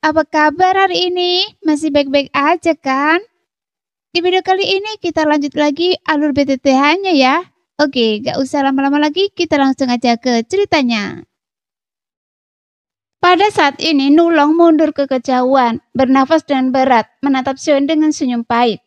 apa kabar hari ini? Masih baik-baik aja kan? Di video kali ini kita lanjut lagi alur BTTH-nya ya. Oke, gak usah lama-lama lagi, kita langsung aja ke ceritanya. Pada saat ini Nulong mundur ke kejauhan, bernafas dengan berat, menatap Xion dengan senyum pahit.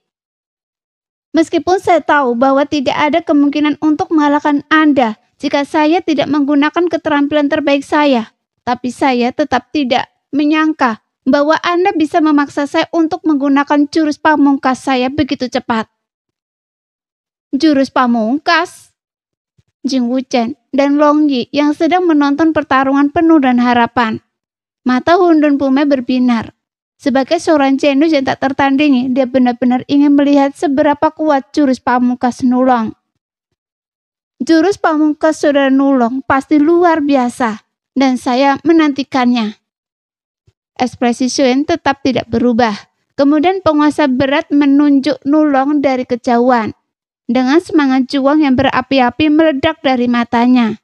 Meskipun saya tahu bahwa tidak ada kemungkinan untuk mengalahkan Anda jika saya tidak menggunakan keterampilan terbaik saya, tapi saya tetap tidak menyangka bahwa Anda bisa memaksa saya untuk menggunakan jurus pamungkas saya begitu cepat. Jurus pamungkas? Jing Wuchen dan Long Yi yang sedang menonton pertarungan penuh dan harapan. Mata Hundun Pume berbinar. Sebagai seorang jenius yang tak tertandingi, dia benar-benar ingin melihat seberapa kuat jurus pamungkas Nulong. Jurus pamungkas saudara Nulong pasti luar biasa, dan saya menantikannya. Ekspresi Xion tetap tidak berubah. Kemudian penguasa berat menunjuk Nulong dari kejauhan. Dengan semangat juang yang berapi-api meledak dari matanya.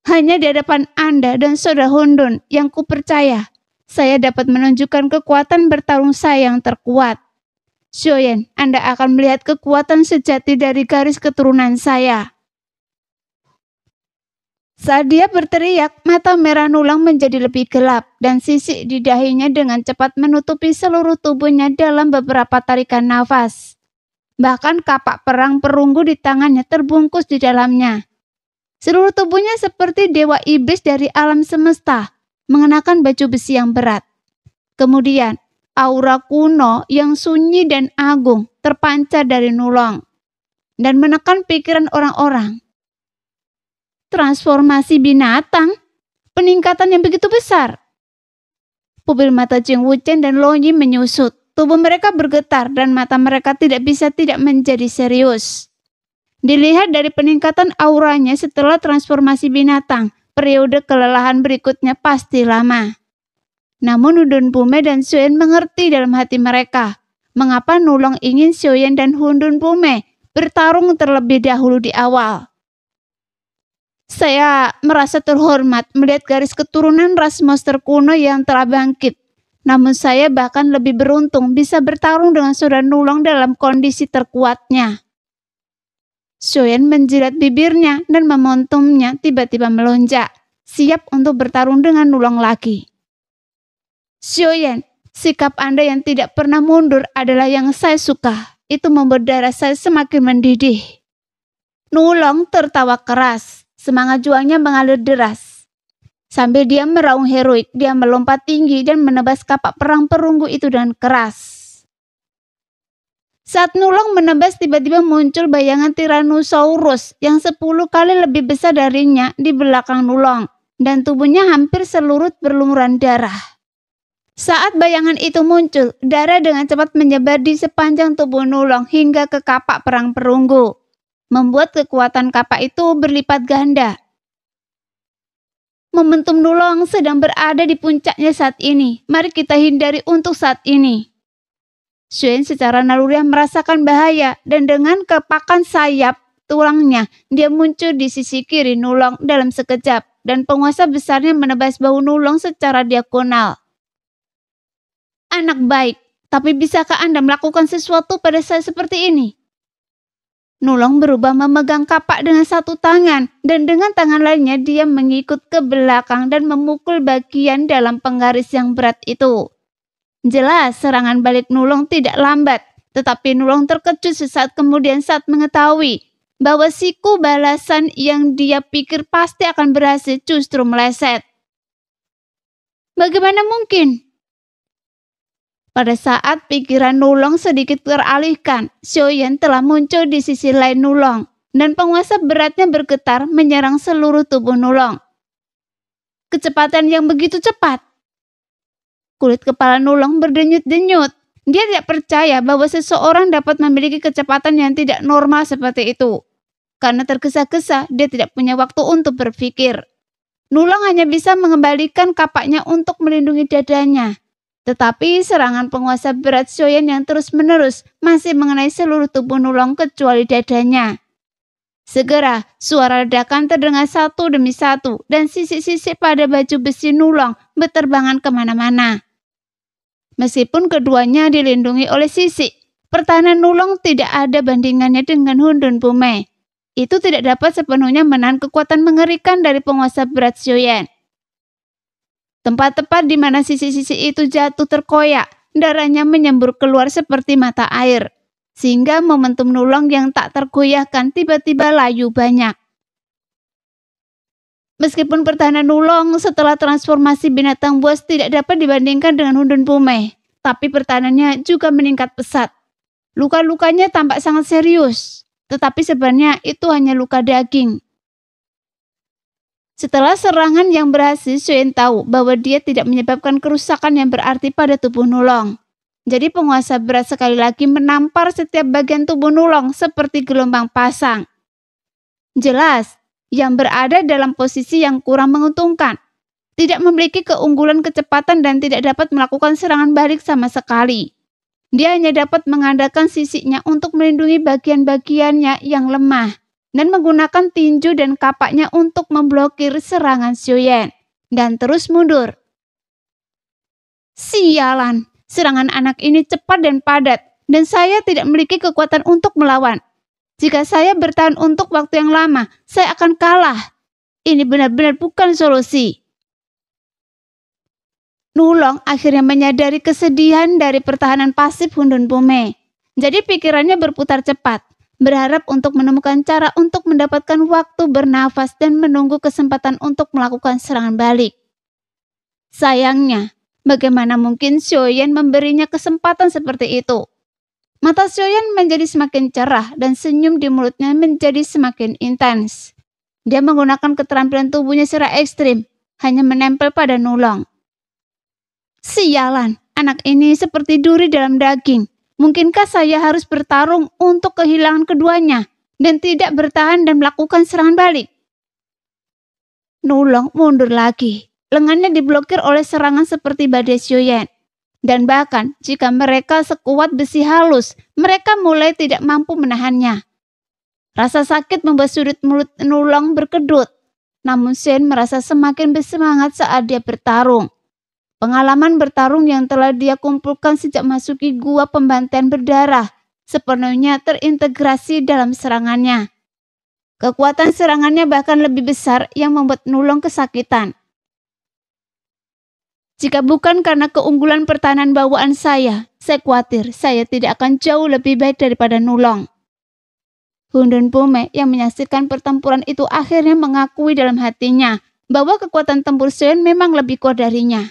Hanya di hadapan Anda dan saudara Hundun yang kupercaya, saya dapat menunjukkan kekuatan bertarung saya yang terkuat. Xion, Anda akan melihat kekuatan sejati dari garis keturunan saya. Saat dia berteriak, mata merah Nulong menjadi lebih gelap dan sisik di dahinya dengan cepat menutupi seluruh tubuhnya dalam beberapa tarikan nafas. Bahkan kapak perang perunggu di tangannya terbungkus di dalamnya. Seluruh tubuhnya seperti dewa iblis dari alam semesta, mengenakan baju besi yang berat. Kemudian, aura kuno yang sunyi dan agung terpancar dari Nulong dan menekan pikiran orang-orang. Transformasi binatang, peningkatan yang begitu besar. Pupil mata Jing Wuchen dan Long Yi menyusut. Tubuh mereka bergetar dan mata mereka tidak menjadi serius. Dilihat dari peningkatan auranya setelah transformasi binatang, periode kelelahan berikutnya pasti lama. Namun Hundun Pume dan Xion mengerti dalam hati mereka, mengapa Nulong ingin Xion dan Hundun Pume bertarung terlebih dahulu di awal. Saya merasa terhormat melihat garis keturunan ras monster kuno yang telah bangkit. Namun saya bahkan lebih beruntung bisa bertarung dengan saudara Nulong dalam kondisi terkuatnya. Xion menjilat bibirnya dan momentumnya tiba-tiba melonjak, siap untuk bertarung dengan Nulong lagi. Xion, sikap Anda yang tidak pernah mundur adalah yang saya suka. Itu membuat darah saya semakin mendidih. Nulong tertawa keras. Semangat juangnya mengalir deras. Sambil dia meraung heroik, dia melompat tinggi dan menebas kapak perang perunggu itu dengan keras. Saat Nulong menebas, tiba-tiba muncul bayangan Tyrannosaurus yang 10 kali lebih besar darinya di belakang Nulong, dan tubuhnya hampir seluruh berlumuran darah. Saat bayangan itu muncul, darah dengan cepat menyebar di sepanjang tubuh Nulong hingga ke kapak perang perunggu, membuat kekuatan kapak itu berlipat ganda. Momentum Nulong sedang berada di puncaknya saat ini. Mari kita hindari untuk saat ini. Xion secara naluriah merasakan bahaya dan dengan kepakan sayap tulangnya, dia muncul di sisi kiri Nulong dalam sekejap dan penguasa besarnya menebas bahu Nulong secara diagonal. Anak baik, tapi bisakah Anda melakukan sesuatu pada saya seperti ini? Nulong berubah memegang kapak dengan satu tangan dan dengan tangan lainnya dia mengikut ke belakang dan memukul bagian dalam penggaris yang berat itu. Jelas serangan balik Nulong tidak lambat, tetapi Nulong terkejut sesaat kemudian saat mengetahui bahwa siku balasan yang dia pikir pasti akan berhasil justru meleset. Bagaimana mungkin? Pada saat pikiran Nulong sedikit teralihkan, Xion telah muncul di sisi lain Nulong, dan penguasa beratnya bergetar menyerang seluruh tubuh Nulong. Kecepatan yang begitu cepat. Kulit kepala Nulong berdenyut-denyut. Dia tidak percaya bahwa seseorang dapat memiliki kecepatan yang tidak normal seperti itu. Karena tergesa-gesa, dia tidak punya waktu untuk berpikir. Nulong hanya bisa mengembalikan kapaknya untuk melindungi dadanya. Tetapi serangan penguasa berat Xion yang terus-menerus masih mengenai seluruh tubuh Nulong kecuali dadanya. Segera, suara ledakan terdengar satu demi satu dan sisik-sisik pada baju besi Nulong berterbangan kemana-mana. Meskipun keduanya dilindungi oleh Sisik, pertahanan Nulong tidak ada bandingannya dengan Hundun Pume. Itu tidak dapat sepenuhnya menahan kekuatan mengerikan dari penguasa berat Xiuyan. Tempat tepat di mana sisik-sisik itu jatuh terkoyak, darahnya menyembur keluar seperti mata air, sehingga momentum Nulong yang tak tergoyahkan tiba-tiba layu banyak. Meskipun pertahanan Nulong setelah transformasi binatang buas tidak dapat dibandingkan dengan Hundun Pume, tapi pertahanannya juga meningkat pesat. Luka-lukanya tampak sangat serius, tetapi sebenarnya itu hanya luka daging. Setelah serangan yang berhasil, Xiuyan tahu bahwa dia tidak menyebabkan kerusakan yang berarti pada tubuh Nulong. Jadi penguasa berat sekali lagi menampar setiap bagian tubuh Nulong seperti gelombang pasang. Jelas, yang berada dalam posisi yang kurang menguntungkan, tidak memiliki keunggulan kecepatan dan tidak dapat melakukan serangan balik sama sekali. Dia hanya dapat mengandalkan sisiknya untuk melindungi bagian-bagiannya yang lemah dan menggunakan tinju dan kapaknya untuk memblokir serangan Xiuyan dan terus mundur. Sialan, serangan anak ini cepat dan padat dan saya tidak memiliki kekuatan untuk melawan. Jika saya bertahan untuk waktu yang lama, saya akan kalah. Ini benar-benar bukan solusi. Nulong akhirnya menyadari kesedihan dari pertahanan pasif Hundun Pume. Jadi pikirannya berputar cepat, berharap untuk menemukan cara untuk mendapatkan waktu bernafas dan menunggu kesempatan untuk melakukan serangan balik. Sayangnya, bagaimana mungkin Xiuyan memberinya kesempatan seperti itu? Mata Xiuyan menjadi semakin cerah dan senyum di mulutnya menjadi semakin intens. Dia menggunakan keterampilan tubuhnya secara ekstrim, hanya menempel pada Nulong. Sialan, anak ini seperti duri dalam daging. Mungkinkah saya harus bertarung untuk kehilangan keduanya dan tidak bertahan dan melakukan serangan balik? Nulong mundur lagi. Lengannya diblokir oleh serangan seperti badai Xiuyan. Dan bahkan jika mereka sekuat besi halus, mereka mulai tidak mampu menahannya. Rasa sakit membuat sudut mulut Nulong berkedut. Namun Xiuyan merasa semakin bersemangat saat dia bertarung. Pengalaman bertarung yang telah dia kumpulkan sejak masuki gua pembantaian berdarah sepenuhnya terintegrasi dalam serangannya. Kekuatan serangannya bahkan lebih besar yang membuat Nulong kesakitan. Jika bukan karena keunggulan pertahanan bawaan saya khawatir saya tidak akan jauh lebih baik daripada Nulong. Hundun Pume yang menyaksikan pertempuran itu akhirnya mengakui dalam hatinya bahwa kekuatan tempur Xiuyan memang lebih kuat darinya.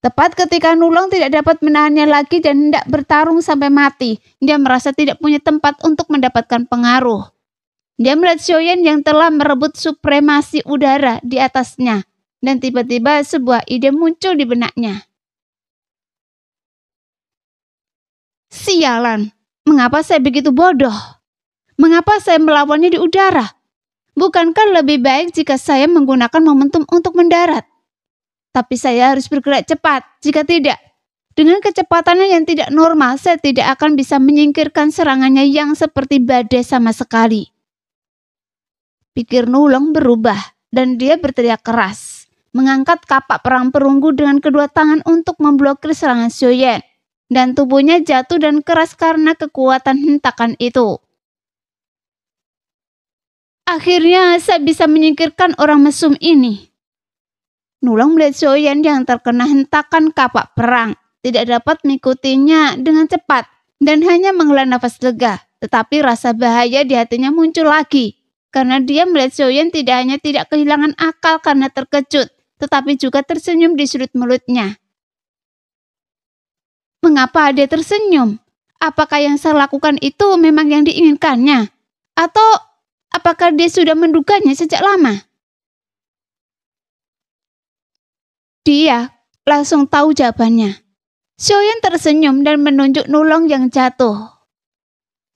Tepat ketika Nulong tidak dapat menahannya lagi dan hendak bertarung sampai mati, dia merasa tidak punya tempat untuk mendapatkan pengaruh. Dia melihat Xiuyan yang telah merebut supremasi udara di atasnya. Dan tiba-tiba sebuah ide muncul di benaknya. Sialan, mengapa saya begitu bodoh? Mengapa saya melawannya di udara? Bukankah lebih baik jika saya menggunakan momentum untuk mendarat? Tapi saya harus bergerak cepat, jika tidak. Dengan kecepatannya yang tidak normal, saya tidak akan bisa menyingkirkan serangannya yang seperti badai sama sekali. Pikir Nulong berubah, dan dia berteriak keras. Mengangkat kapak perang perunggu dengan kedua tangan untuk memblokir serangan Xiuyan, dan tubuhnya jatuh dan keras karena kekuatan hentakan itu. Akhirnya saya bisa menyingkirkan orang mesum ini. Nulong melihat Xiuyan yang terkena hentakan kapak perang, tidak dapat mengikutinya dengan cepat dan hanya menghela nafas lega, tetapi rasa bahaya di hatinya muncul lagi karena dia melihat Xiuyan tidak hanya tidak kehilangan akal karena terkejut, tetapi juga tersenyum di sudut mulutnya. Mengapa dia tersenyum? Apakah yang saya lakukan itu memang yang diinginkannya? Atau apakah dia sudah menduganya sejak lama? Dia langsung tahu jawabannya. Xiuyan tersenyum dan menunjuk Nulong yang jatuh.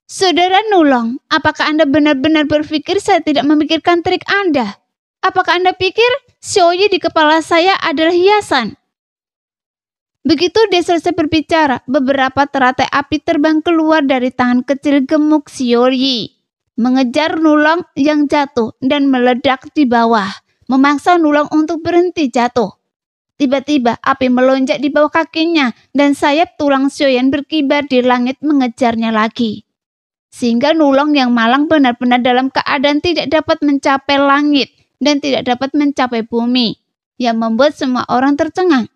Saudara Nulong, apakah Anda benar-benar berpikir saya tidak memikirkan trik Anda? Apakah Anda pikir Xiuyi di kepala saya adalah hiasan? Begitu dia selesai berbicara, beberapa teratai api terbang keluar dari tangan kecil gemuk Xiuyi, mengejar Nulong yang jatuh dan meledak di bawah, memaksa Nulong untuk berhenti jatuh. Tiba-tiba api melonjak di bawah kakinya dan sayap tulang Xiaoyan berkibar di langit mengejarnya lagi. Sehingga Nulong yang malang benar-benar dalam keadaan tidak dapat mencapai langit dan tidak dapat mencapai bumi, yang membuat semua orang tercengang.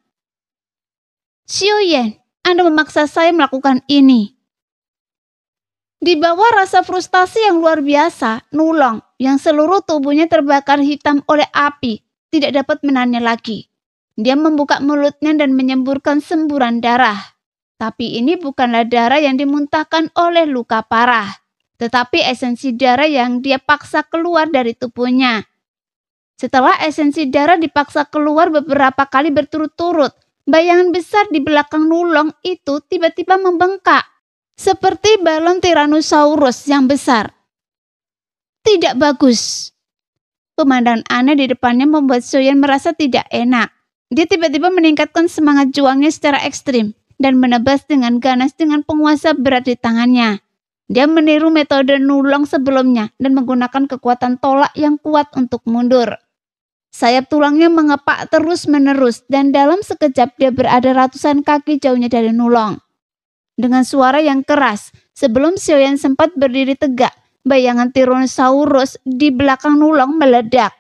Xiaoyan, Anda memaksa saya melakukan ini. Di bawah rasa frustasi yang luar biasa, Nulong yang seluruh tubuhnya terbakar hitam oleh api tidak dapat menahannya lagi. Dia membuka mulutnya dan menyemburkan semburan darah. Tapi ini bukanlah darah yang dimuntahkan oleh luka parah, tetapi esensi darah yang dia paksa keluar dari tubuhnya. Setelah esensi darah dipaksa keluar beberapa kali berturut-turut, bayangan besar di belakang Nulong itu tiba-tiba membengkak, seperti balon Tyrannosaurus yang besar. Tidak bagus. Pemandangan aneh di depannya membuat Xiaoyan merasa tidak enak. Dia tiba-tiba meningkatkan semangat juangnya secara ekstrim dan menebas dengan ganas dengan penguasa berat di tangannya. Dia meniru metode Nulong sebelumnya dan menggunakan kekuatan tolak yang kuat untuk mundur. Sayap tulangnya mengepak terus-menerus dan dalam sekejap dia berada ratusan kaki jauhnya dari Nulong. Dengan suara yang keras, sebelum Xiaoyan sempat berdiri tegak, bayangan Tyrannosaurus di belakang Nulong meledak.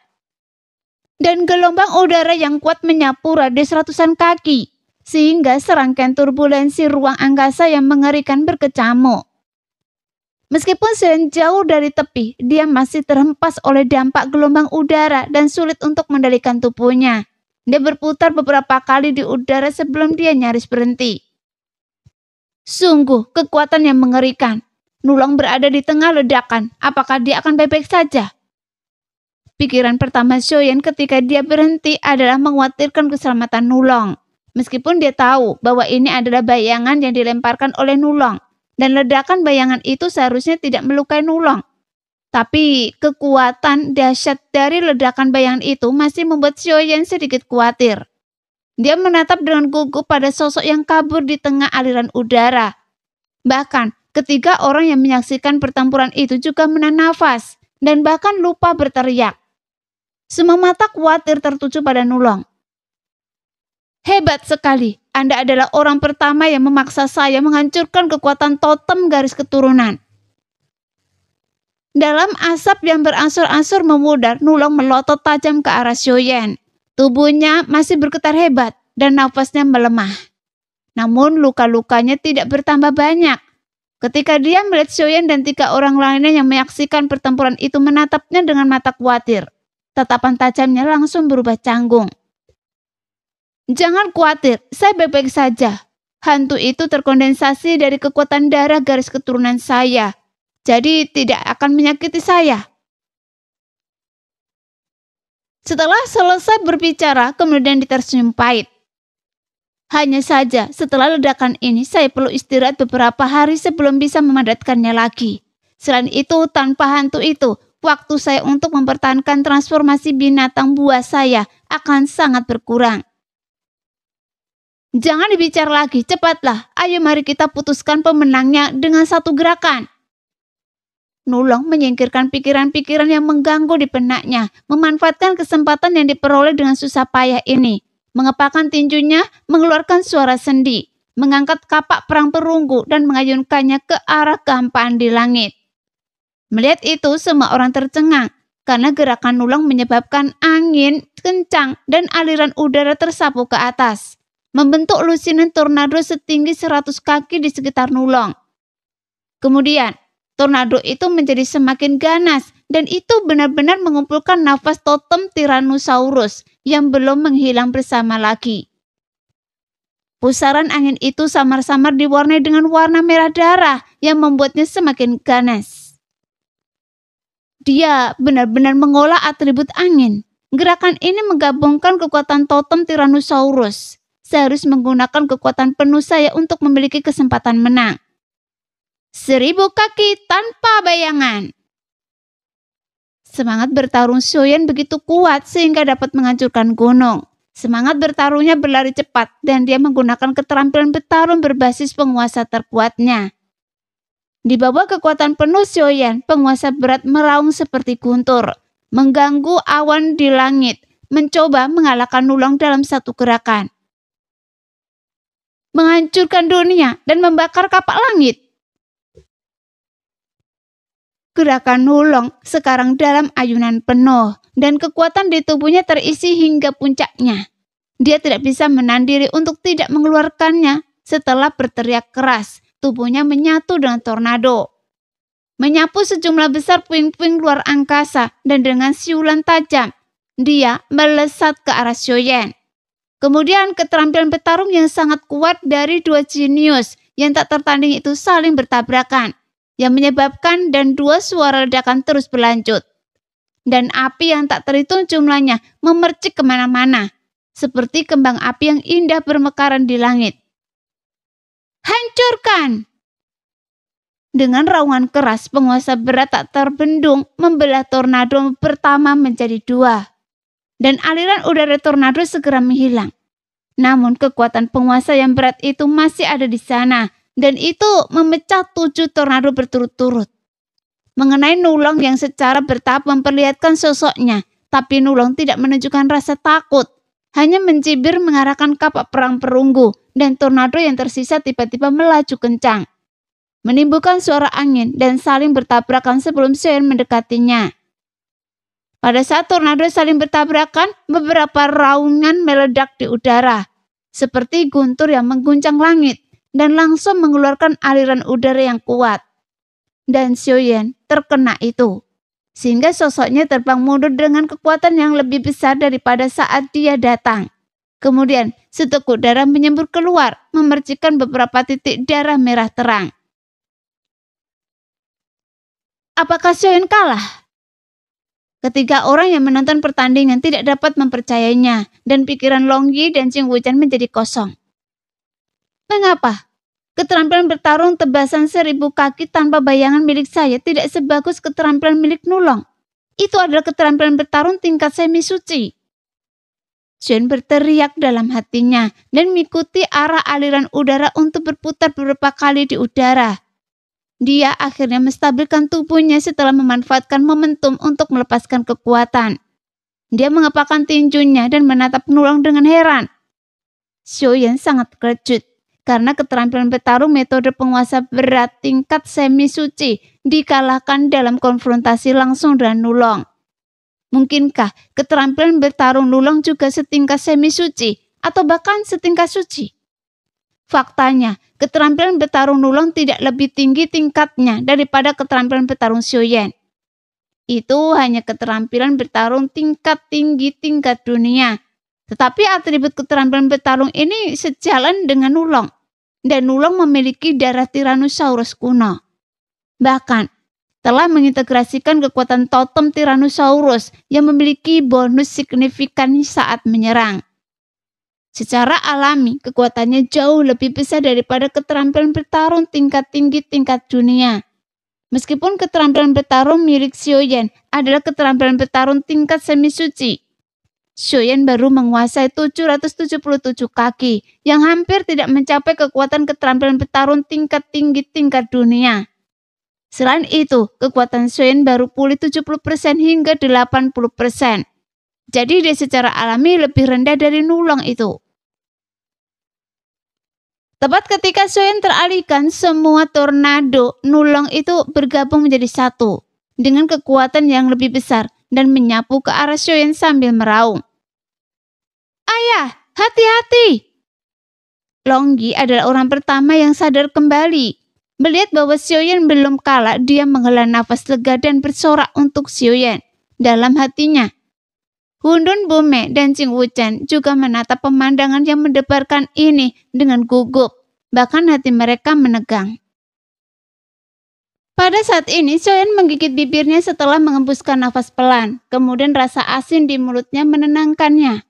Dan gelombang udara yang kuat menyapu radius ratusan kaki, sehingga serangkaian turbulensi ruang angkasa yang mengerikan berkecamuk. Meskipun Xiaoyan jauh dari tepi, dia masih terhempas oleh dampak gelombang udara dan sulit untuk mengendalikan tubuhnya. Dia berputar beberapa kali di udara sebelum dia nyaris berhenti. Sungguh kekuatan yang mengerikan. Nulong berada di tengah ledakan. Apakah dia akan baik-baik saja? Pikiran pertama Xiaoyan ketika dia berhenti adalah mengkhawatirkan keselamatan Nulong. Meskipun dia tahu bahwa ini adalah bayangan yang dilemparkan oleh Nulong. Dan ledakan bayangan itu seharusnya tidak melukai Nulong. Tapi kekuatan dahsyat dari ledakan bayangan itu masih membuat Xiaoyan sedikit khawatir. Dia menatap dengan gugup pada sosok yang kabur di tengah aliran udara. Bahkan, ketiga orang yang menyaksikan pertempuran itu juga menahan nafas dan bahkan lupa berteriak. Semua mata khawatir tertuju pada Nulong. Hebat sekali, Anda adalah orang pertama yang memaksa saya menghancurkan kekuatan totem garis keturunan. Dalam asap yang berangsur-angsur memudar, Nulong melotot tajam ke arah Xiaoyan. Tubuhnya masih bergetar hebat dan nafasnya melemah. Namun luka-lukanya tidak bertambah banyak. Ketika dia melihat Xiaoyan dan 3 orang lainnya yang menyaksikan pertempuran itu menatapnya dengan mata khawatir, tatapan tajamnya langsung berubah canggung. Jangan khawatir, saya baik-baik saja. Hantu itu terkondensasi dari kekuatan darah garis keturunan saya, jadi tidak akan menyakiti saya. Setelah selesai berbicara, kemudian dia tersenyum pahit. Hanya saja, setelah ledakan ini, saya perlu istirahat beberapa hari sebelum bisa memadatkannya lagi. Selain itu, tanpa hantu itu, waktu saya untuk mempertahankan transformasi binatang buas saya akan sangat berkurang. Jangan dibicara lagi, cepatlah. Ayo mari kita putuskan pemenangnya dengan satu gerakan. Nulong menyingkirkan pikiran-pikiran yang mengganggu di benaknya, memanfaatkan kesempatan yang diperoleh dengan susah payah ini, mengepakkan tinjunya, mengeluarkan suara sendi, mengangkat kapak perang perunggu dan mengayunkannya ke arah kehampaan di langit. Melihat itu, semua orang tercengang, karena gerakan Nulong menyebabkan angin kencang dan aliran udara tersapu ke atas, membentuk lusinan tornado setinggi 100 kaki di sekitar Nulong. Kemudian, tornado itu menjadi semakin ganas dan itu benar-benar mengumpulkan nafas totem Tyrannosaurus yang belum menghilang bersama lagi. Pusaran angin itu samar-samar diwarnai dengan warna merah darah yang membuatnya semakin ganas. Dia benar-benar mengolah atribut angin. Gerakan ini menggabungkan kekuatan totem Tyrannosaurus. Saya harus menggunakan kekuatan penuh saya untuk memiliki kesempatan menang. 1000 kaki tanpa bayangan. Semangat bertarung Xiaoyan begitu kuat sehingga dapat menghancurkan gunung. Semangat bertarungnya berlari cepat dan dia menggunakan keterampilan bertarung berbasis penguasa terkuatnya. Di bawah kekuatan penuh Xiaoyan, penguasa berat meraung seperti guntur. mengganggu awan di langit, mencoba mengalahkan Nulong dalam satu gerakan. Menghancurkan dunia dan membakar kapak langit. Gerakan Nulong sekarang dalam ayunan penuh dan kekuatan di tubuhnya terisi hingga puncaknya. Dia tidak bisa menahan diri untuk tidak mengeluarkannya. Setelah berteriak keras, tubuhnya menyatu dengan tornado. Menyapu sejumlah besar puing-puing luar angkasa dan dengan siulan tajam, dia melesat ke arah Xiaoyan. Kemudian keterampilan bertarung yang sangat kuat dari dua jenius yang tak tertanding itu saling bertabrakan, yang menyebabkan dan dua suara ledakan terus berlanjut. Dan api yang tak terhitung jumlahnya memercik kemana-mana, seperti kembang api yang indah bermekaran di langit. Hancurkan! Dengan raungan keras, penguasa berat tak terbendung membelah tornado pertama menjadi dua. Dan aliran udara tornado segera menghilang. Namun kekuatan penguasa yang berat itu masih ada di sana, dan itu memecah 7 tornado berturut-turut. Mengenai Nulong yang secara bertahap memperlihatkan sosoknya, tapi Nulong tidak menunjukkan rasa takut, hanya mencibir mengarahkan kapak perang perunggu, dan tornado yang tersisa tiba-tiba melaju kencang, menimbulkan suara angin dan saling bertabrakan sebelum Xiaoyan mendekatinya. Pada saat tornado saling bertabrakan, beberapa raungan meledak di udara, seperti guntur yang mengguncang langit, dan langsung mengeluarkan aliran udara yang kuat. Dan Xiaoyan terkena itu, sehingga sosoknya terbang mundur dengan kekuatan yang lebih besar daripada saat dia datang. Kemudian, seteguk darah menyembur keluar, memercikkan beberapa titik darah merah terang. Apakah Xiaoyan kalah? Ketiga orang yang menonton pertandingan tidak dapat mempercayainya, dan pikiran Long Yi dan Qing Wuchen menjadi kosong. Mengapa? Keterampilan bertarung tebasan 1000 kaki tanpa bayangan milik saya tidak sebagus keterampilan milik Nulong. Itu adalah keterampilan bertarung tingkat semi suci. Xiaoyan berteriak dalam hatinya dan mengikuti arah aliran udara untuk berputar beberapa kali di udara. Dia akhirnya menstabilkan tubuhnya setelah memanfaatkan momentum untuk melepaskan kekuatan. Dia mengepakkan tinjunya dan menatap Nulong dengan heran. Xiaoyan sangat terkejut karena keterampilan bertarung metode penguasa berat tingkat semi suci dikalahkan dalam konfrontasi langsung dengan Nulong. Mungkinkah keterampilan bertarung Nulong juga setingkat semi suci atau bahkan setingkat suci? Faktanya, keterampilan bertarung Nulong tidak lebih tinggi tingkatnya daripada keterampilan bertarung Xiaoyan. Itu hanya keterampilan bertarung tingkat tinggi tingkat dunia. Tetapi atribut keterampilan bertarung ini sejalan dengan Nulong. Dan Nulong memiliki darah Tyrannosaurus kuno. Bahkan, telah mengintegrasikan kekuatan totem Tyrannosaurus yang memiliki bonus signifikan saat menyerang. Secara alami, kekuatannya jauh lebih besar daripada keterampilan bertarung tingkat tinggi tingkat dunia. Meskipun keterampilan bertarung milik Xiaoyan adalah keterampilan bertarung tingkat semi suci, Xiaoyan baru menguasai 777 kaki yang hampir tidak mencapai kekuatan keterampilan bertarung tingkat tinggi tingkat dunia. Selain itu, kekuatan Xiaoyan baru pulih 70% hingga 80%. Jadi dia secara alami lebih rendah dari Nulong itu. Tepat ketika Xiaoyan teralihkan, semua tornado Nulong itu bergabung menjadi satu dengan kekuatan yang lebih besar dan menyapu ke arah Xiaoyan sambil meraung. Ayah, hati-hati! Long Yi adalah orang pertama yang sadar kembali. Melihat bahwa Xiaoyan belum kalah, dia menghela nafas lega dan bersorak untuk Xiaoyan. Dalam hatinya, Hundun Bume dan Qing Wuchen juga menatap pemandangan yang mendebarkan ini dengan gugup. Bahkan hati mereka menegang. Pada saat ini, Xiaoyan menggigit bibirnya setelah mengembuskan nafas pelan. Kemudian rasa asin di mulutnya menenangkannya.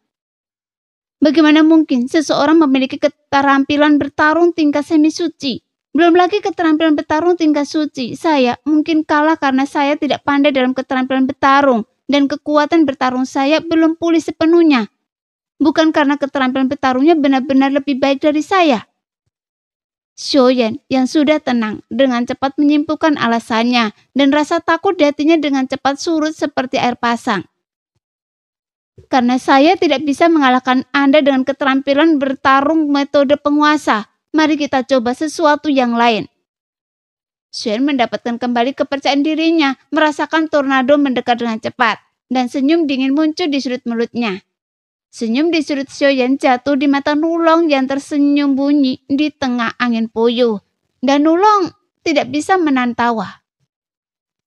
Bagaimana mungkin seseorang memiliki keterampilan bertarung tingkat semi suci? Belum lagi keterampilan bertarung tingkat suci. Saya mungkin kalah karena saya tidak pandai dalam keterampilan bertarung. Dan kekuatan bertarung saya belum pulih sepenuhnya. Bukan karena keterampilan bertarungnya benar-benar lebih baik dari saya. Xiaoyan yang sudah tenang dengan cepat menyimpulkan alasannya dan rasa takut di hatinya dengan cepat surut seperti air pasang. Karena saya tidak bisa mengalahkan Anda dengan keterampilan bertarung metode penguasa, mari kita coba sesuatu yang lain. Xuan mendapatkan kembali kepercayaan dirinya, merasakan tornado mendekat dengan cepat, dan senyum dingin muncul di sudut mulutnya. Senyum di sudut Xiaoyan jatuh di mata Nulong yang tersenyum bunyi di tengah angin puyuh, dan Nulong tidak bisa menahan tawa.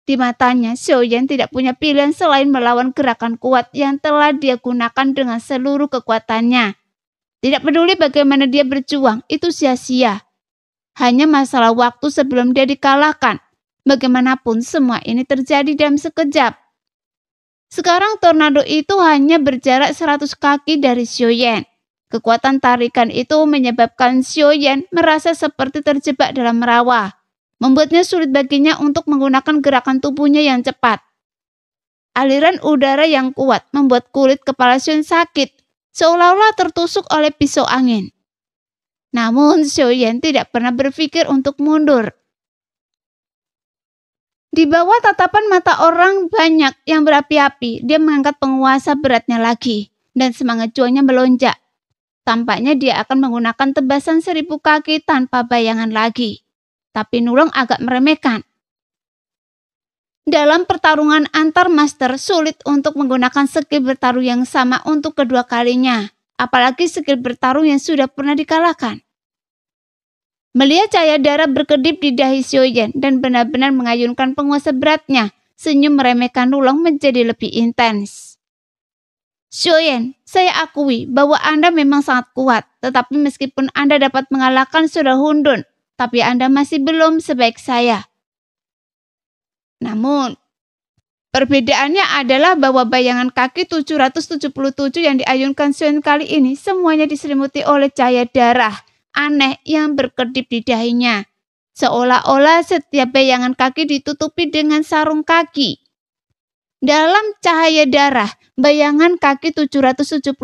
Di matanya, Xiaoyan tidak punya pilihan selain melawan gerakan kuat yang telah dia gunakan dengan seluruh kekuatannya. Tidak peduli bagaimana dia berjuang, itu sia-sia. Hanya masalah waktu sebelum dia dikalahkan. Bagaimanapun semua ini terjadi dalam sekejap. Sekarang tornado itu hanya berjarak 100 kaki dari Xiaoyan. Kekuatan tarikan itu menyebabkan Xiaoyan merasa seperti terjebak dalam rawa, membuatnya sulit baginya untuk menggunakan gerakan tubuhnya yang cepat. Aliran udara yang kuat membuat kulit kepala Xiaoyan sakit, seolah-olah tertusuk oleh pisau angin. Namun Xiaoyan tidak pernah berpikir untuk mundur. Di bawah tatapan mata orang banyak yang berapi-api, dia mengangkat penguasa beratnya lagi, dan semangat juangnya melonjak. Tampaknya dia akan menggunakan tebasan 1000 kaki tanpa bayangan lagi. Tapi Nulong agak meremehkan. Dalam pertarungan antar master, sulit untuk menggunakan skill bertarung yang sama untuk kedua kalinya, apalagi skill bertarung yang sudah pernah dikalahkan. Melihat cahaya darah berkedip di dahi Xiaoyan dan benar-benar mengayunkan penguasa beratnya, senyum meremehkan Nulong menjadi lebih intens. Xiaoyan, saya akui bahwa Anda memang sangat kuat, tetapi meskipun Anda dapat mengalahkan Saudara Hundun, tapi Anda masih belum sebaik saya. Namun, perbedaannya adalah bahwa bayangan kaki 777 yang diayunkan Xiaoyan kali ini semuanya diselimuti oleh cahaya darah aneh yang berkedip di dahinya. Seolah-olah setiap bayangan kaki ditutupi dengan sarung kaki. Dalam cahaya darah, bayangan kaki 777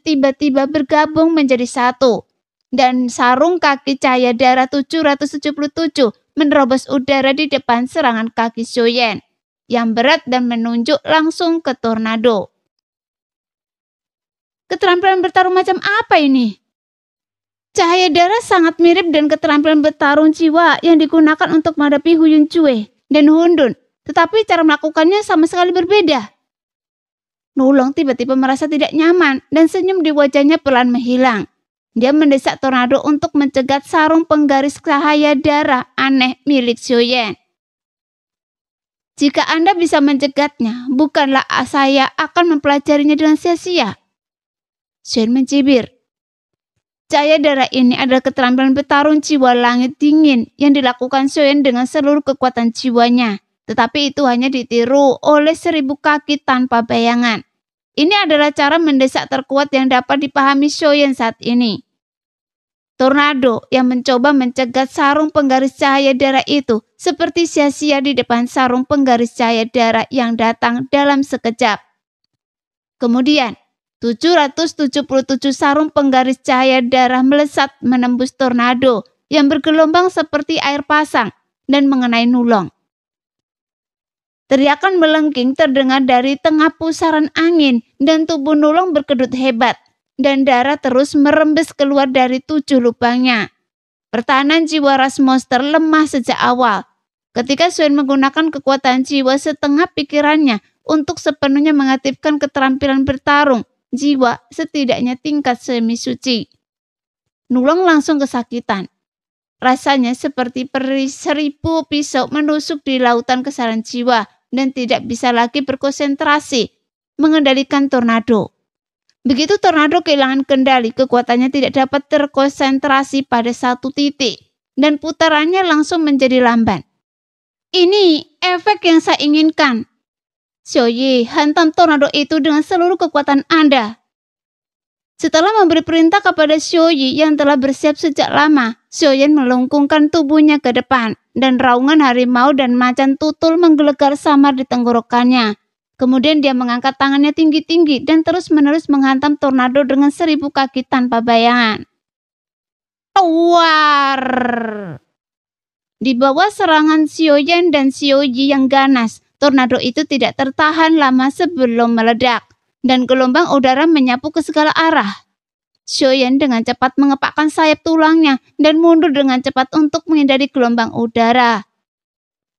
tiba-tiba bergabung menjadi satu. Dan sarung kaki cahaya darah 777 menerobos udara di depan serangan kaki Xiaoyan yang berat dan menunjuk langsung ke tornado. Keterampilan bertarung macam apa ini? Cahaya darah sangat mirip dengan keterampilan bertarung jiwa yang digunakan untuk menghadapi Hu Yuncue dan Hundun, tetapi cara melakukannya sama sekali berbeda. Nulong tiba-tiba merasa tidak nyaman dan senyum di wajahnya perlahan menghilang. Dia mendesak tornado untuk mencegat sarung penggaris cahaya darah aneh milik Xiaoyan. Jika Anda bisa mencegatnya, bukanlah saya akan mempelajarinya dengan sia-sia. Xiaoyan mencibir. Cahaya darah ini adalah keterampilan bertarung jiwa langit dingin yang dilakukan Xiaoyan dengan seluruh kekuatan jiwanya. Tetapi itu hanya ditiru oleh 1000 kaki tanpa bayangan. Ini adalah cara mendesak terkuat yang dapat dipahami Xiaoyan saat ini. Tornado yang mencoba mencegat sarung penggaris cahaya darah itu seperti sia-sia di depan sarung penggaris cahaya darah yang datang dalam sekejap. Kemudian, 777 sarung penggaris cahaya darah melesat menembus tornado yang bergelombang seperti air pasang dan mengenai Nulong. Teriakan melengking terdengar dari tengah pusaran angin dan tubuh Nulong berkedut hebat dan darah terus merembes keluar dari 7 lubangnya. Pertahanan jiwa ras monster lemah sejak awal. Ketika Xuan menggunakan kekuatan jiwa setengah pikirannya untuk sepenuhnya mengaktifkan keterampilan bertarung, jiwa setidaknya tingkat semi suci. Nulong langsung kesakitan. Rasanya seperti 1000 pisau menusuk di lautan kesalahan jiwa dan tidak bisa lagi berkonsentrasi mengendalikan tornado. Begitu tornado kehilangan kendali, kekuatannya tidak dapat terkonsentrasi pada satu titik dan putarannya langsung menjadi lamban. Ini efek yang saya inginkan. Xiaoyi, hantam tornado itu dengan seluruh kekuatan Anda. Setelah memberi perintah kepada Xiaoyi yang telah bersiap sejak lama, Xiaoyan melengkungkan tubuhnya ke depan, dan raungan harimau dan macan tutul menggelegar samar di tenggorokannya. Kemudian dia mengangkat tangannya tinggi-tinggi dan terus-menerus menghantam tornado dengan 1000 kaki tanpa bayangan. Tuar! Di bawah serangan Xiaoyan dan Xiaoyi yang ganas, tornado itu tidak tertahan lama sebelum meledak, dan gelombang udara menyapu ke segala arah. Xiaoyan dengan cepat mengepakkan sayap tulangnya dan mundur dengan cepat untuk menghindari gelombang udara.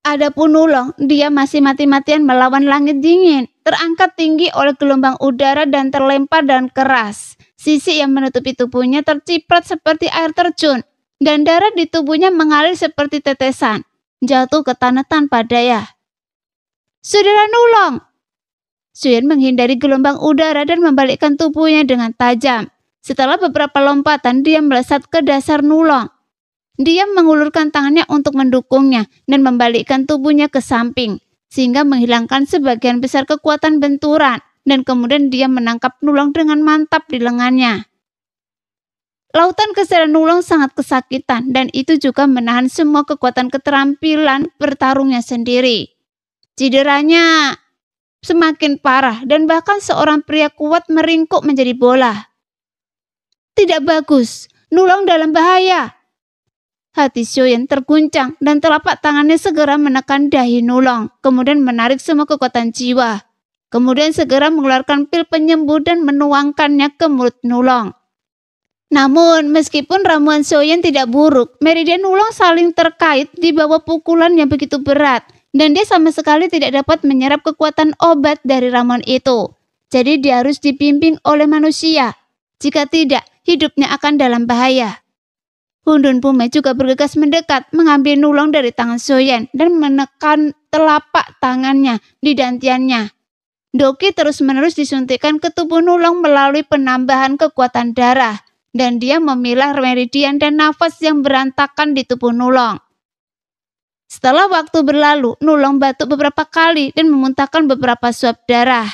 Adapun Nulong, dia masih mati-matian melawan langit dingin, terangkat tinggi oleh gelombang udara dan terlempar dan keras. Sisi yang menutupi tubuhnya terciprat seperti air terjun, dan darah di tubuhnya mengalir seperti tetesan, jatuh ke tanah tanpa daya. Saudara Nulong! Xuyen menghindari gelombang udara dan membalikkan tubuhnya dengan tajam. Setelah beberapa lompatan, dia melesat ke dasar Nulong. Dia mengulurkan tangannya untuk mendukungnya dan membalikkan tubuhnya ke samping, sehingga menghilangkan sebagian besar kekuatan benturan, dan kemudian dia menangkap Nulong dengan mantap di lengannya. Lautan kesadaran Nulong sangat kesakitan, dan itu juga menahan semua kekuatan keterampilan bertarungnya sendiri. Cederanya semakin parah, dan bahkan seorang pria kuat meringkuk menjadi bola. Tidak bagus, Nulong dalam bahaya. Hati Xiaoyan terguncang dan telapak tangannya segera menekan dahi Nulong, kemudian menarik semua kekuatan jiwa. Kemudian segera mengeluarkan pil penyembuh dan menuangkannya ke mulut Nulong. Namun, meskipun ramuan Xiaoyan tidak buruk, meridian Nulong saling terkait di bawah pukulan yang begitu berat, dan dia sama sekali tidak dapat menyerap kekuatan obat dari ramuan itu. Jadi dia harus dipimpin oleh manusia. Jika tidak, hidupnya akan dalam bahaya. Hundun Pume juga bergegas mendekat, mengambil Nulong dari tangan Xiaoyan dan menekan telapak tangannya di dantiannya. Doki terus-menerus disuntikkan ke tubuh Nulong melalui penambahan kekuatan darah, dan dia memilah meridian dan nafas yang berantakan di tubuh Nulong. Setelah waktu berlalu, Nulong batuk beberapa kali dan memuntahkan beberapa suap darah.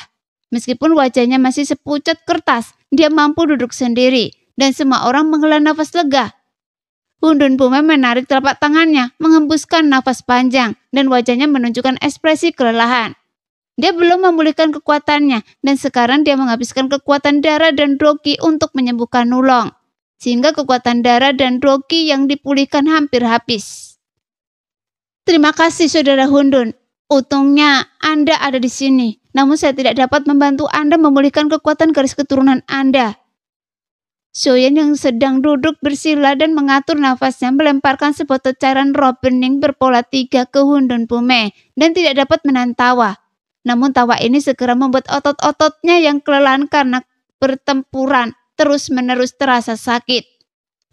Meskipun wajahnya masih sepucat kertas, dia mampu duduk sendiri, dan semua orang menghela nafas lega. Hundun Pume menarik telapak tangannya, mengembuskan nafas panjang, dan wajahnya menunjukkan ekspresi kelelahan. Dia belum memulihkan kekuatannya, dan sekarang dia menghabiskan kekuatan darah dan doki untuk menyembuhkan Nulong, sehingga kekuatan darah dan doki yang dipulihkan hampir habis. Terima kasih Saudara Hundun. Untungnya Anda ada di sini, namun saya tidak dapat membantu Anda memulihkan kekuatan garis keturunan Anda. Xiaoyan yang sedang duduk bersila dan mengatur nafasnya melemparkan sebotol cairan roh bening berpola 3 ke Hundun Pume dan tidak dapat menahan tawa. Namun tawa ini segera membuat otot-ototnya yang kelelahan karena pertempuran terus-menerus terasa sakit.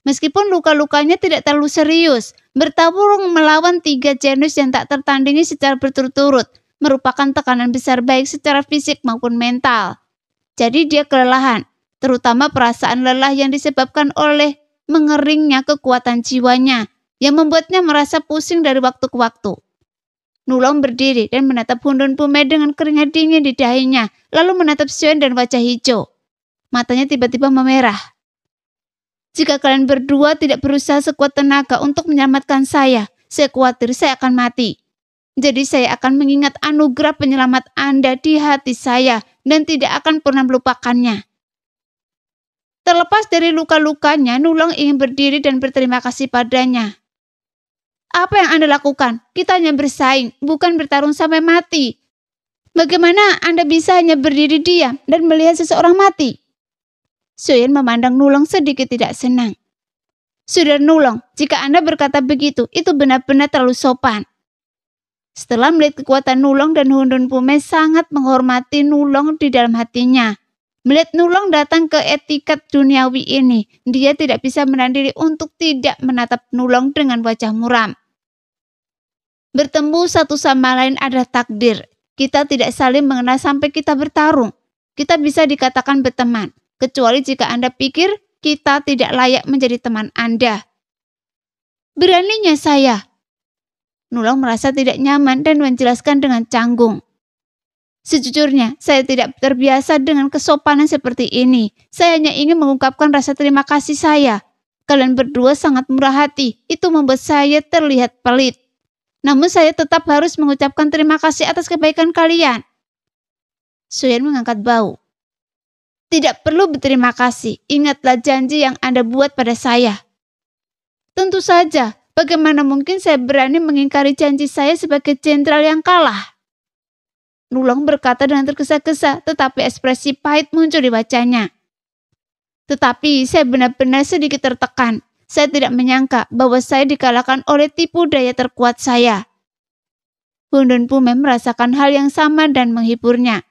Meskipun luka-lukanya tidak terlalu serius, bertarung melawan 3 jenius yang tak tertandingi secara berturut-turut merupakan tekanan besar baik secara fisik maupun mental. Jadi dia kelelahan, terutama perasaan lelah yang disebabkan oleh mengeringnya kekuatan jiwanya yang membuatnya merasa pusing dari waktu ke waktu. Nulong berdiri dan menatap Hundun Pume dengan keringat dingin di dahinya, lalu menatap Xiaoyan dan wajah hijau. Matanya tiba-tiba memerah. Jika kalian berdua tidak berusaha sekuat tenaga untuk menyelamatkan saya khawatir saya akan mati. Jadi saya akan mengingat anugerah penyelamat Anda di hati saya dan tidak akan pernah melupakannya. Terlepas dari luka-lukanya, Nulong ingin berdiri dan berterima kasih padanya. Apa yang Anda lakukan? Kita hanya bersaing, bukan bertarung sampai mati. Bagaimana Anda bisa hanya berdiri diam dan melihat seseorang mati? Xiaoyan memandang Nulong sedikit tidak senang. Saudara Nulong, jika Anda berkata begitu, itu benar-benar terlalu sopan. Setelah melihat kekuatan Nulong dan Hundun Pume sangat menghormati Nulong di dalam hatinya. Melihat Nulong datang ke etiket duniawi ini, dia tidak bisa menahan diri untuk tidak menatap Nulong dengan wajah muram. Bertemu satu sama lain adalah takdir. Kita tidak saling mengenal sampai kita bertarung. Kita bisa dikatakan berteman, kecuali jika Anda pikir kita tidak layak menjadi teman Anda. Beraninya saya. Nulong merasa tidak nyaman dan menjelaskan dengan canggung. Sejujurnya, saya tidak terbiasa dengan kesopanan seperti ini. Saya hanya ingin mengungkapkan rasa terima kasih saya. Kalian berdua sangat murah hati. Itu membuat saya terlihat pelit. Namun saya tetap harus mengucapkan terima kasih atas kebaikan kalian. Xiaoyan mengangkat bau. Tidak perlu berterima kasih. Ingatlah janji yang Anda buat pada saya. Tentu saja, bagaimana mungkin saya berani mengingkari janji saya sebagai jenderal yang kalah? Nulong berkata dengan tergesa-gesa, tetapi ekspresi pahit muncul di wajahnya. Tetapi saya benar-benar sedikit tertekan. Saya tidak menyangka bahwa saya dikalahkan oleh tipu daya terkuat saya. Hundun Pume merasakan hal yang sama dan menghiburnya.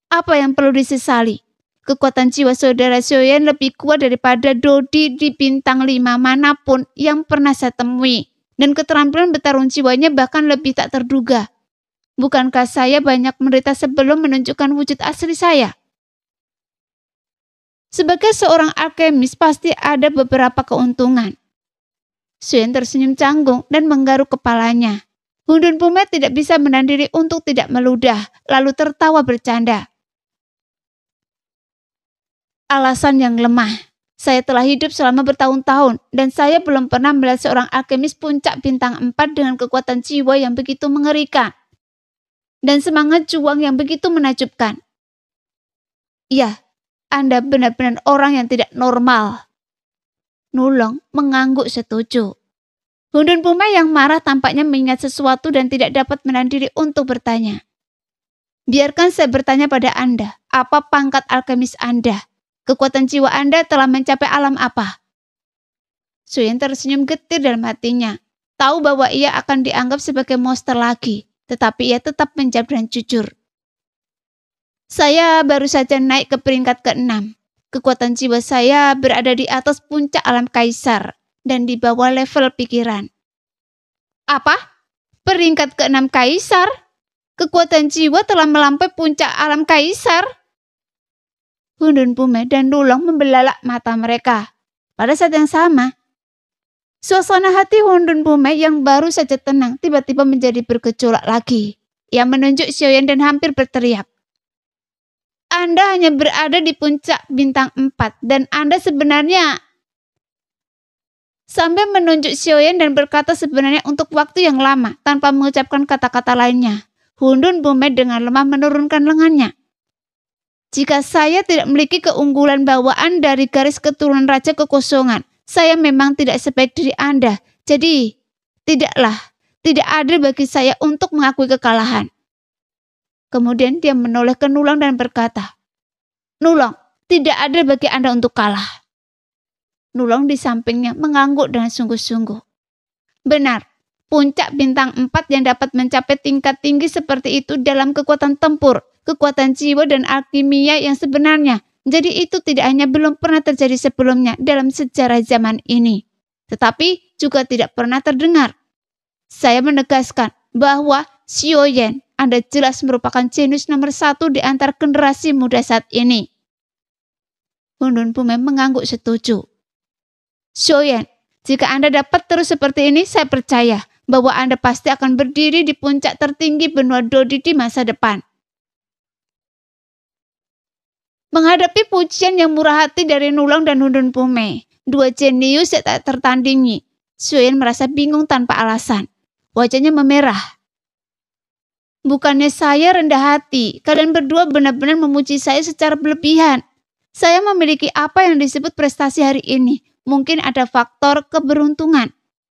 Apa yang perlu disesali? Kekuatan jiwa saudara Xiaoyan lebih kuat daripada Dodi di bintang 5 manapun yang pernah saya temui. Dan keterampilan bertarung jiwanya bahkan lebih tak terduga. Bukankah saya banyak menderita sebelum menunjukkan wujud asli saya? Sebagai seorang alkemis pasti ada beberapa keuntungan. Xiaoyan tersenyum canggung dan menggaruk kepalanya. Hundun Pume tidak bisa menahan diri untuk tidak meludah, lalu tertawa bercanda. Alasan yang lemah. Saya telah hidup selama bertahun-tahun dan saya belum pernah melihat seorang alkemis puncak bintang 4 dengan kekuatan jiwa yang begitu mengerikan dan semangat juang yang begitu menakjubkan. Ya, Anda benar-benar orang yang tidak normal. Nulong mengangguk setuju. Hundun Pume yang marah tampaknya mengingat sesuatu dan tidak dapat menahan diri untuk bertanya. Biarkan saya bertanya pada Anda, apa pangkat alkemis Anda? Kekuatan jiwa Anda telah mencapai alam apa? Xiaoyan tersenyum getir dalam hatinya. Tahu bahwa ia akan dianggap sebagai monster lagi. Tetapi ia tetap menjawab dengan jujur. Saya baru saja naik ke peringkat ke-6. Kekuatan jiwa saya berada di atas puncak alam kaisar dan di bawah level pikiran. Apa? Peringkat ke-6 kaisar? Kekuatan jiwa telah melampaui puncak alam kaisar? Hundun Pume dan Nulong membelalak mata mereka. Pada saat yang sama, suasana hati Hundun Pume yang baru saja tenang tiba-tiba menjadi bergejolak lagi. Ia menunjuk Xiaoyan dan hampir berteriak. Anda hanya berada di puncak bintang 4 dan Anda sebenarnya... Sambil menunjuk Xiaoyan dan berkata sebenarnya untuk waktu yang lama tanpa mengucapkan kata-kata lainnya. Hundun Pume dengan lemah menurunkan lengannya. Jika saya tidak memiliki keunggulan bawaan dari garis keturunan Raja Kekosongan, saya memang tidak sebaik diri Anda. Jadi, tidak adil bagi saya untuk mengakui kekalahan. Kemudian dia menoleh ke Nulong dan berkata, Nulong, tidak adil bagi Anda untuk kalah. Nulong di sampingnya mengangguk dengan sungguh-sungguh. Benar, puncak bintang 4 yang dapat mencapai tingkat tinggi seperti itu dalam kekuatan tempur, kekuatan jiwa dan alkimia yang sebenarnya. Jadi itu tidak hanya belum pernah terjadi sebelumnya dalam sejarah zaman ini, tetapi juga tidak pernah terdengar. Saya menegaskan bahwa Xiaoyan Anda jelas merupakan jenius nomor 1 di antara generasi muda saat ini. Hundun Pume mengangguk setuju. Xiaoyan, jika Anda dapat terus seperti ini, saya percaya bahwa Anda pasti akan berdiri di puncak tertinggi benua Dodi di masa depan. Menghadapi pujian yang murah hati dari Nulong dan Hundun Pume, dua jenius yang tak tertandingi, Xiaoyan merasa bingung tanpa alasan. Wajahnya memerah. Bukannya saya rendah hati, kalian berdua benar-benar memuji saya secara berlebihan. Saya memiliki apa yang disebut prestasi hari ini. Mungkin ada faktor keberuntungan.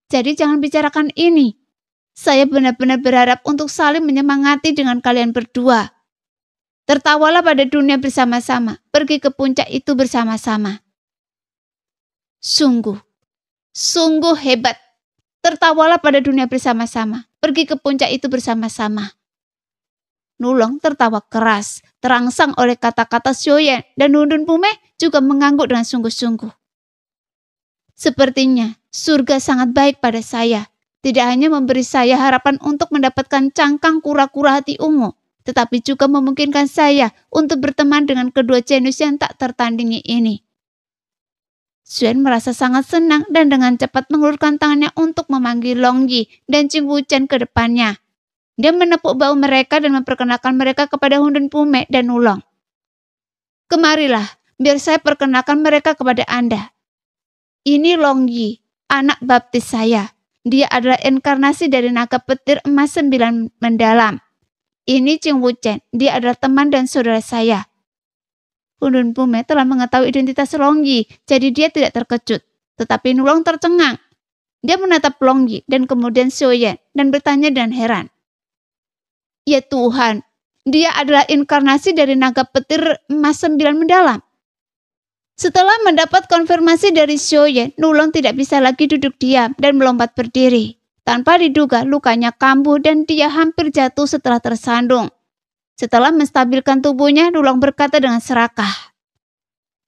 Jadi jangan bicarakan ini. Saya benar-benar berharap untuk saling menyemangati dengan kalian berdua. Tertawalah pada dunia bersama-sama, pergi ke puncak itu bersama-sama. Sungguh hebat. Tertawalah pada dunia bersama-sama, pergi ke puncak itu bersama-sama. Nulong tertawa keras, terangsang oleh kata-kata Xiaoyan dan Hundun Pume juga mengangguk dengan sungguh-sungguh. Sepertinya surga sangat baik pada saya. Tidak hanya memberi saya harapan untuk mendapatkan cangkang kura-kura hati ungu, tetapi juga memungkinkan saya untuk berteman dengan kedua jenius yang tak tertandingi ini. Xuan merasa sangat senang dan dengan cepat mengulurkan tangannya untuk memanggil Long Yi dan Qing Wuchen ke depannya. Dia menepuk bahu mereka dan memperkenalkan mereka kepada Hundun Pume dan Nulong. Kemarilah, biar saya perkenalkan mereka kepada Anda. Ini Long Yi, anak baptis saya. Dia adalah inkarnasi dari naga petir emas 9 mendalam. Ini Qing Wuchen, dia adalah teman dan saudara saya. Hundun Pume telah mengetahui identitas Long Yi, jadi dia tidak terkejut. tetapi Nulong tercengang. Dia menatap Long Yi dan kemudian Xiaoyan dan bertanya dengan heran. Ya Tuhan, dia adalah inkarnasi dari naga petir emas 9 mendalam. Setelah mendapat konfirmasi dari Xiaoyan, Nulong tidak bisa lagi duduk diam dan melompat berdiri. Tanpa diduga, lukanya kambuh dan dia hampir jatuh setelah tersandung. Setelah menstabilkan tubuhnya, Nulong berkata dengan serakah,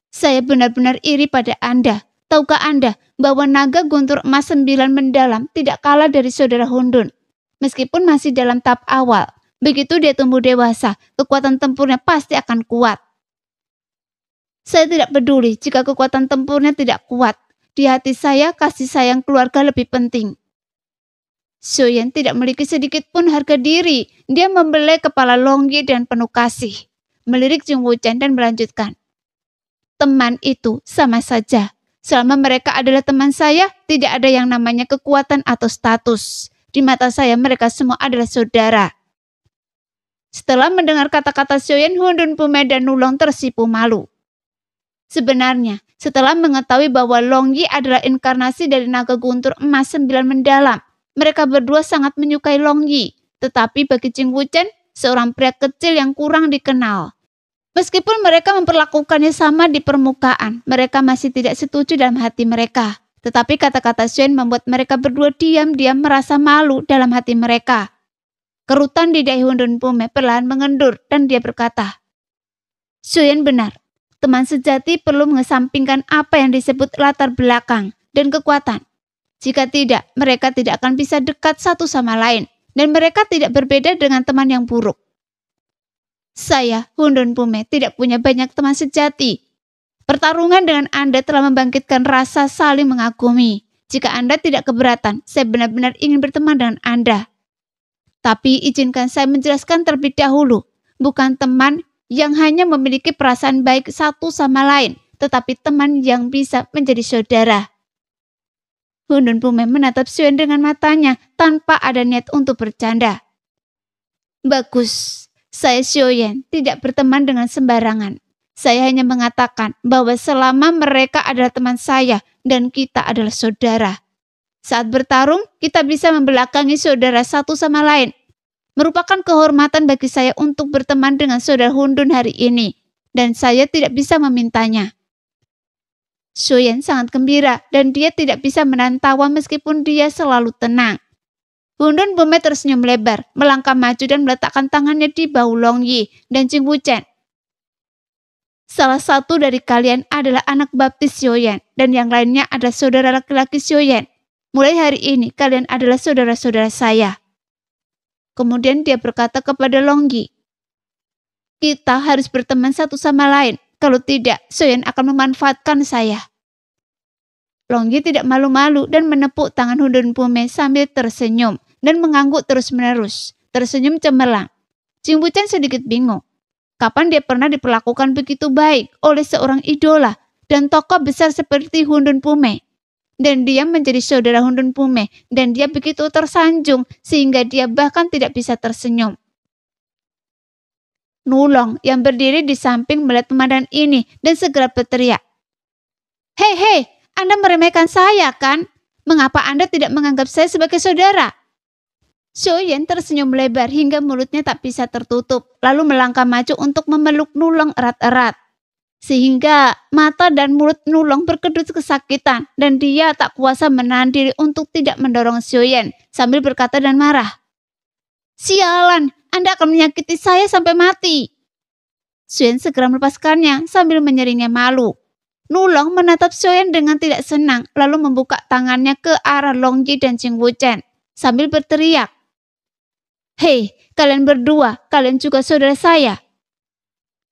"Saya benar-benar iri pada Anda. Tahukah Anda bahwa naga guntur emas 9 mendalam tidak kalah dari saudara Hundun? Meskipun masih dalam tahap awal, begitu dia tumbuh dewasa, kekuatan tempurnya pasti akan kuat. Saya tidak peduli jika kekuatan tempurnya tidak kuat. Di hati saya, kasih sayang keluarga lebih penting." Xiaoyan tidak memiliki sedikit pun harga diri. Dia membelai kepala Long Yi dengan penuh kasih. Melirik Jing Wuchen dan melanjutkan. Teman itu sama saja. Selama mereka adalah teman saya, tidak ada yang namanya kekuatan atau status. Di mata saya mereka semua adalah saudara. Setelah mendengar kata-kata Xiaoyan, Hundun Pume dan Nulong tersipu malu. Sebenarnya, setelah mengetahui bahwa Long Yi adalah inkarnasi dari naga guntur emas 9 mendalam, mereka berdua sangat menyukai Long Yi. Tetapi bagi Jing Wuchen, seorang pria kecil yang kurang dikenal. Meskipun mereka memperlakukannya sama di permukaan, mereka masih tidak setuju dalam hati mereka. Tetapi kata-kata Xiaoyan membuat mereka berdua diam-diam merasa malu dalam hati mereka. Kerutan di dahi Hundun Pume perlahan mengendur dan dia berkata, Xiaoyan benar. Teman sejati perlu mengesampingkan apa yang disebut latar belakang dan kekuatan. Jika tidak, mereka tidak akan bisa dekat satu sama lain, dan mereka tidak berbeda dengan teman yang buruk. Saya, Hundun Pume, tidak punya banyak teman sejati. Pertarungan dengan Anda telah membangkitkan rasa saling mengagumi. Jika Anda tidak keberatan, saya benar-benar ingin berteman dengan Anda. Tapi izinkan saya menjelaskan terlebih dahulu, bukan teman yang hanya memiliki perasaan baik satu sama lain, tetapi teman yang bisa menjadi saudara. Hundun Pume menatap Xiaoyan dengan matanya tanpa ada niat untuk bercanda. Bagus, saya Xiaoyan tidak berteman dengan sembarangan. Saya hanya mengatakan bahwa selama mereka adalah teman saya dan kita adalah saudara. Saat bertarung, kita bisa membelakangi saudara satu sama lain. Merupakan kehormatan bagi saya untuk berteman dengan saudara Hundun hari ini, dan saya tidak bisa memintanya. Xiaoyan sangat gembira dan dia tidak bisa menahan tawa meskipun dia selalu tenang. Hundun Pume tersenyum lebar, melangkah maju dan meletakkan tangannya di bahu Long Yi dan Jing Wuchen. Salah satu dari kalian adalah anak baptis Xiaoyan dan yang lainnya adalah saudara laki-laki Xiaoyan. Mulai hari ini kalian adalah saudara-saudara saya. Kemudian dia berkata kepada Long Yi, kita harus berteman satu sama lain. Kalau tidak, Xiaoyan akan memanfaatkan saya. Long Yi tidak malu-malu dan menepuk tangan Hundun Pume sambil tersenyum dan mengangguk terus-menerus, tersenyum cemerlang. Jing Wuchen sedikit bingung. Kapan dia pernah diperlakukan begitu baik oleh seorang idola dan tokoh besar seperti Hundun Pume? Dan dia menjadi saudara Hundun Pume dan dia begitu tersanjung sehingga dia bahkan tidak bisa tersenyum. Nulong yang berdiri di samping melihat pemandangan ini dan segera berteriak. Hei, Anda meremehkan saya kan? Mengapa Anda tidak menganggap saya sebagai saudara? Xiaoyan tersenyum lebar hingga mulutnya tak bisa tertutup, lalu melangkah maju untuk memeluk Nulong erat-erat. Sehingga mata dan mulut Nulong berkedut kesakitan dan dia tak kuasa menahan diri untuk tidak mendorong Xiaoyan sambil berkata dan marah. Sialan! Anda akan menyakiti saya sampai mati. Xiaoyan segera melepaskannya sambil menyeringnya malu. Nulong menatap Xiaoyan dengan tidak senang lalu membuka tangannya ke arah Long Yi dan Jing Wuchen sambil berteriak. Hei, kalian berdua, kalian juga saudara saya.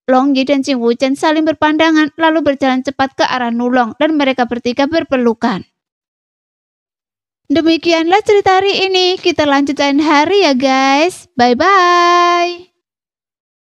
Long Yi dan Jing Wuchen saling berpandangan lalu berjalan cepat ke arah Nulong dan mereka bertiga berpelukan. Demikianlah cerita hari ini. Kita lanjut lain hari ya guys. Bye-bye.